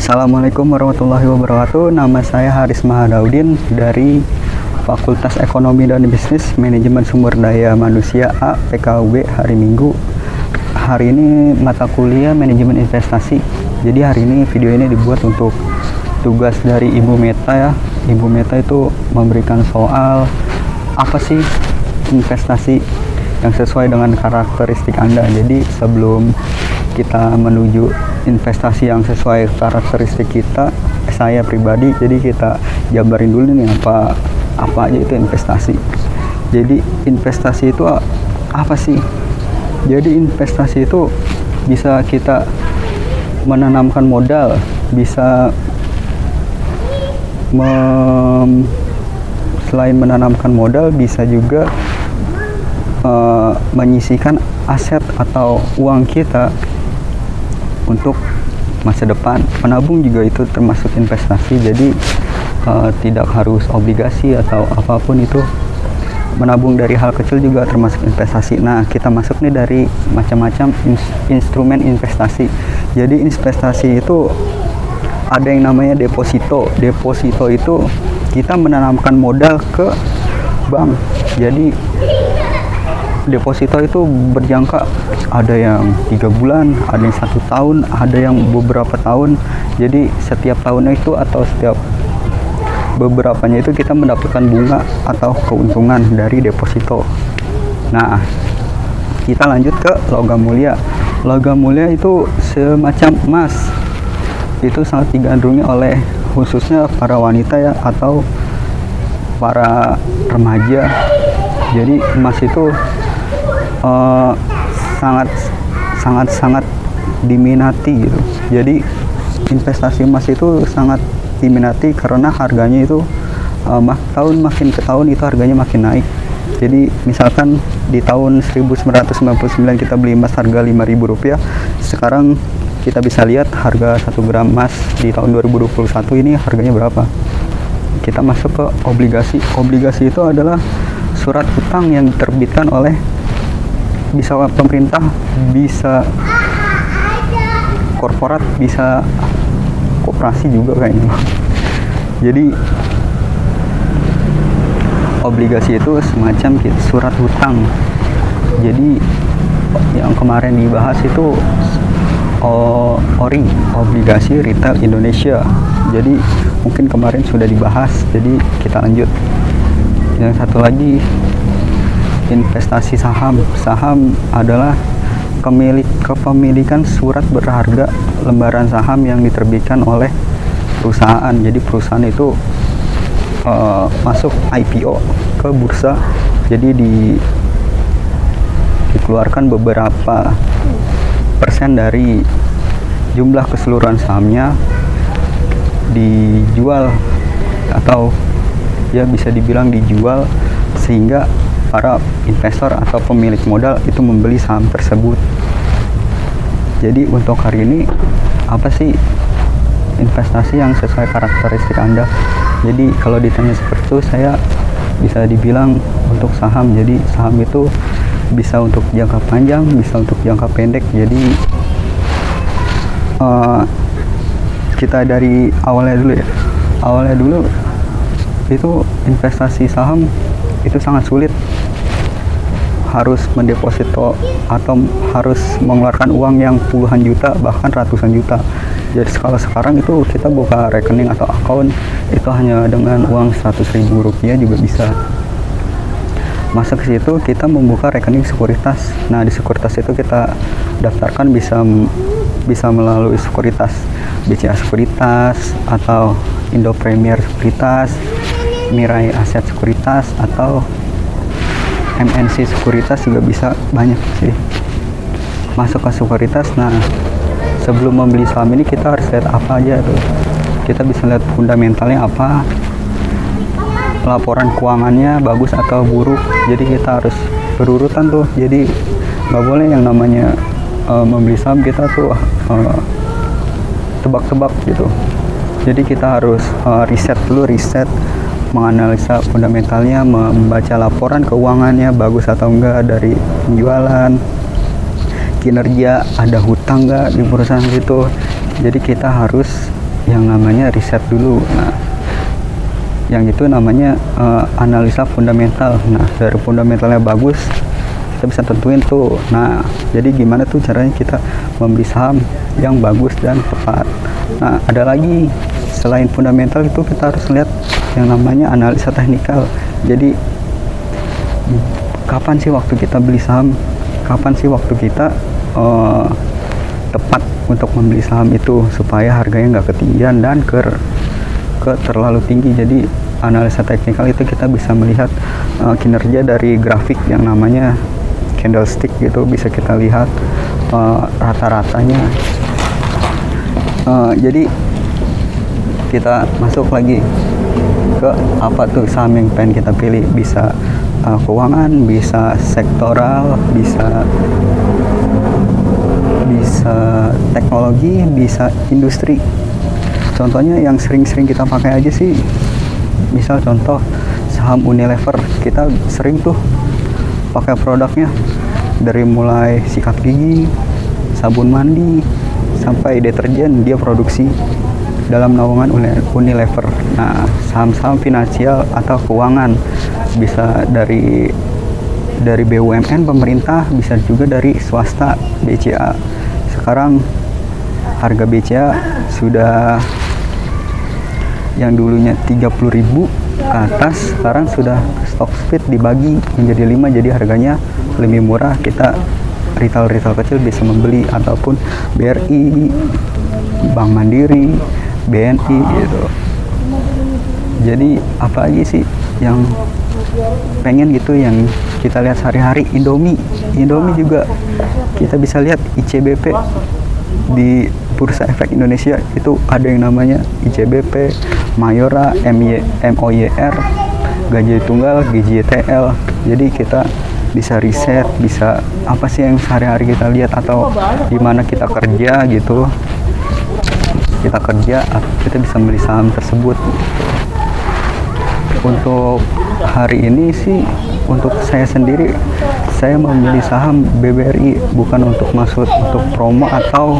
Assalamualaikum warahmatullahi wabarakatuh. Nama saya Haris Mahadaudin dari Fakultas Ekonomi dan Bisnis Manajemen Sumber Daya Manusia A PKUB hari Minggu. Hari ini mata kuliah Manajemen Investasi. Jadi hari ini video ini dibuat untuk tugas dari Ibu Meta ya. Ibu Meta itu memberikan soal apa sih investasi yang sesuai dengan karakteristik Anda. Jadi sebelum kita menuju investasi yang sesuai karakteristik kita, saya pribadi, jadi kita jabarin dulu nih apa aja itu investasi. Jadi investasi itu apa sih? Jadi investasi itu bisa kita menanamkan modal, bisa selain menanamkan modal, bisa juga menyisihkan aset atau uang kita untuk masa depan. Menabung juga itu termasuk investasi. Jadi tidak harus obligasi atau apapun itu. Menabung dari hal kecil juga termasuk investasi. Nah, kita masuk nih dari macam-macam instrumen investasi. Jadi investasi itu ada yang namanya deposito. Deposito itu kita menanamkan modal ke bank. Jadi deposito itu berjangka, ada yang 3 bulan, ada yang 1 tahun, ada yang beberapa tahun. Jadi setiap tahunnya itu atau setiap beberapanya itu kita mendapatkan bunga atau keuntungan dari deposito. Nah, kita lanjut ke logam mulia. Logam mulia itu semacam emas. Itu sangat digandrungi oleh khususnya para wanita ya, atau para remaja. Jadi emas itu sangat diminati gitu. Jadi investasi emas itu sangat diminati karena harganya itu makin ke tahun itu harganya makin naik. Jadi misalkan di tahun 1999 kita beli emas harga Rp5.000, sekarang kita bisa lihat harga 1 gram emas di tahun 2021 ini harganya berapa. Kita masuk ke obligasi. Obligasi itu adalah surat utang yang diterbitkan oleh bisa pemerintah, bisa korporat, bisa koperasi juga kayaknya. Jadi obligasi itu semacam surat hutang. Jadi yang kemarin dibahas itu ORI, Obligasi Retail Indonesia. Jadi mungkin kemarin sudah dibahas, jadi kita lanjut. Yang satu lagi investasi saham. Saham adalah kepemilikan surat berharga lembaran saham yang diterbitkan oleh perusahaan. Jadi perusahaan itu masuk IPO ke bursa. Jadi dikeluarkan beberapa persen dari jumlah keseluruhan sahamnya, dijual atau ya bisa dibilang dijual, sehingga para investor atau pemilik modal itu membeli saham tersebut. Jadi untuk hari ini apa sih investasi yang sesuai karakteristik Anda? Jadi kalau ditanya seperti itu, saya bisa dibilang untuk saham. Jadi saham itu bisa untuk jangka panjang, bisa untuk jangka pendek. Jadi kita dari awalnya dulu ya. Awalnya dulu itu investasi saham itu sangat sulit, harus mendeposito atau harus mengeluarkan uang yang puluhan juta bahkan ratusan juta. Jadi kalau sekarang itu kita buka rekening atau akun itu hanya dengan uang Rp100.000 juga bisa. Masuk ke situ kita membuka rekening sekuritas. Nah, di sekuritas itu kita daftarkan bisa melalui sekuritas BCA Sekuritas atau Indo Premier Sekuritas, Mirai Aset Sekuritas, atau MNC Sekuritas juga bisa, banyak sih. Masuk ke sekuritas. Nah, sebelum membeli saham ini kita harus lihat apa aja tuh. Kita bisa lihat fundamentalnya apa, laporan keuangannya bagus atau buruk. Jadi kita harus berurutan tuh. Jadi nggak boleh yang namanya membeli saham kita tuh tebak-tebak gitu. Jadi kita harus riset, menganalisa fundamentalnya, membaca laporan keuangannya bagus atau enggak dari penjualan, kinerja, ada hutang enggak di perusahaan itu. Jadi kita harus yang namanya riset dulu. Nah, yang itu namanya analisa fundamental. Nah, dari fundamentalnya bagus, kita bisa tentuin tuh. Nah, jadi gimana tuh caranya kita membeli saham yang bagus dan tepat. Nah, ada lagi selain fundamental itu kita harus lihat yang namanya analisa teknikal. Jadi kapan sih waktu kita beli saham? Kapan sih waktu kita tepat untuk membeli saham itu supaya harganya nggak ketinggian dan terlalu tinggi. Jadi analisa teknikal itu kita bisa melihat kinerja dari grafik yang namanya candlestick gitu, bisa kita lihat rata-ratanya. Jadi kita masuk lagi ke apa tuh saham yang pengen kita pilih. Bisa keuangan, bisa sektoral, bisa teknologi, bisa industri. Contohnya yang sering-sering kita pakai aja sih, misal contoh saham Unilever, kita sering tuh pakai produknya dari mulai sikat gigi, sabun mandi, sampai deterjen dia produksi dalam naungan Unilever. Nah, saham-saham finansial atau keuangan bisa dari BUMN pemerintah, bisa juga dari swasta BCA. Sekarang harga BCA sudah yang dulunya 30.000 ke atas, sekarang sudah stock split dibagi menjadi 5, jadi harganya lebih murah. Kita retail kecil bisa membeli, ataupun BRI, Bank Mandiri, BNI gitu. Jadi apa lagi sih yang pengen gitu yang kita lihat sehari-hari? Indomie juga kita bisa lihat. ICBP di Bursa Efek Indonesia itu ada yang namanya ICBP, Mayora, MOYR, Gaji Tunggal, GJTL. Jadi kita bisa riset, bisa apa sih yang sehari-hari kita lihat, atau di mana kita kerja gitu. Kita bisa beli saham tersebut. Untuk hari ini sih, untuk saya sendiri, saya memilih saham BBRI bukan untuk maksud untuk promo atau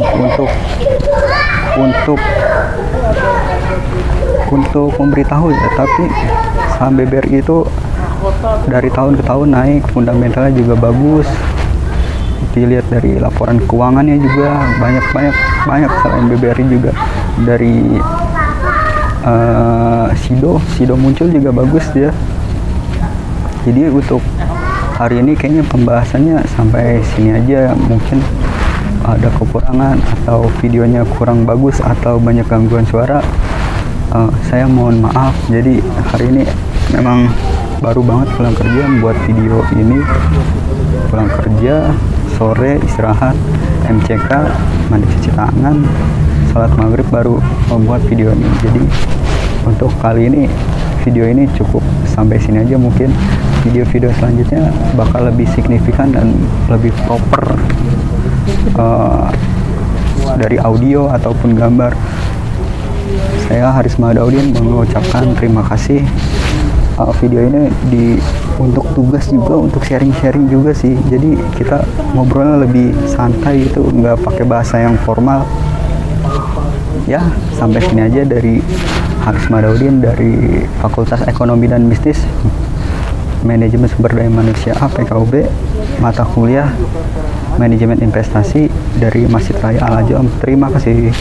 untuk memberitahu ya, tapi saham BBRI itu dari tahun ke tahun naik, fundamentalnya juga bagus. Dilihat dari laporan keuangannya juga banyak selain BBRI juga dari SIDO muncul juga bagus dia. Jadi untuk hari ini kayaknya pembahasannya sampai sini aja. Mungkin ada kekurangan atau videonya kurang bagus atau banyak gangguan suara, saya mohon maaf. Jadi hari ini memang baru banget pulang kerja membuat video ini. Pulang kerja sore, istirahat, MCK, mandi cuci tangan, salat maghrib, baru membuat video ini. Jadi untuk kali ini video ini cukup sampai sini aja. Mungkin video-video selanjutnya bakal lebih signifikan dan lebih proper dari audio ataupun gambar. Saya Haris Mahadaudin mengucapkan terima kasih. Video ini untuk tugas juga, untuk sharing-sharing juga sih. Jadi kita ngobrolnya lebih santai gitu, nggak pakai bahasa yang formal. Ya, sampai sini aja dari Haris Mahadaudin dari Fakultas Ekonomi dan Bisnis Manajemen Sumber Daya Manusia PKUB, mata kuliah Manajemen Investasi dari Masjid Raya Al Ajam. Terima kasih.